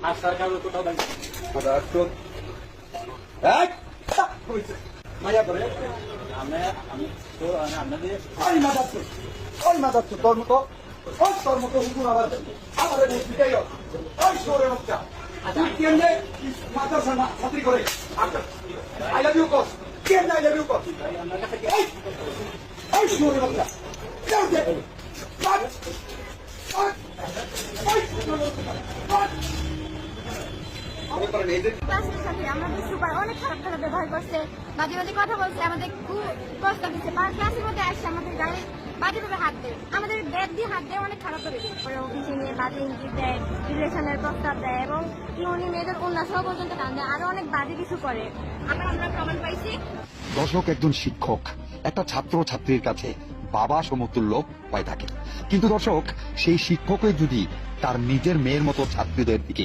আসার কারণে কোথাও নাই। মায়া করে আমি তো আপনাদের তোর মতো হুকুম আমাদের শহরের বাচ্চা তুই কেমনে মাদ্রাসা ছাত্রী করে আই লাভ ইউ কস কেমনে আই লাভ ইউ কস শহরের বাচ্চা ক্লাসের সাথে আমাদের সুপার অনেক খারাপ খারাপ ব্যবহার করছে, বাজে বাজে কথা বলছে, আমাদের খুব কষ্ট দিচ্ছে। ক্লাসের মধ্যে আসছে আমাদের গায়ে বাজেভাবে হাত দেয়, আমাদের ব্যাগ দিয়ে হাত দেয়, অনেক খারাপ করে পরে অফিসে নিয়ে বাজে ইঙ্গিত দেয়, রিলেশনের প্রস্তাব দেয় এবং কি উনি মেয়েদের উল্লাসও পর্যন্ত টান দেয়, আরো অনেক বাজে কিছু করে। আমরা প্রমাণ পাইছি। দর্শক, একজন শিক্ষক একটা ছাত্র ছাত্রীর কাছে বাবা সমতুল্য হয়ে থাকে, কিন্তু দর্শক সেই শিক্ষকই যদি তার নিজের মেয়ের মতো ছাত্রীদের দিকে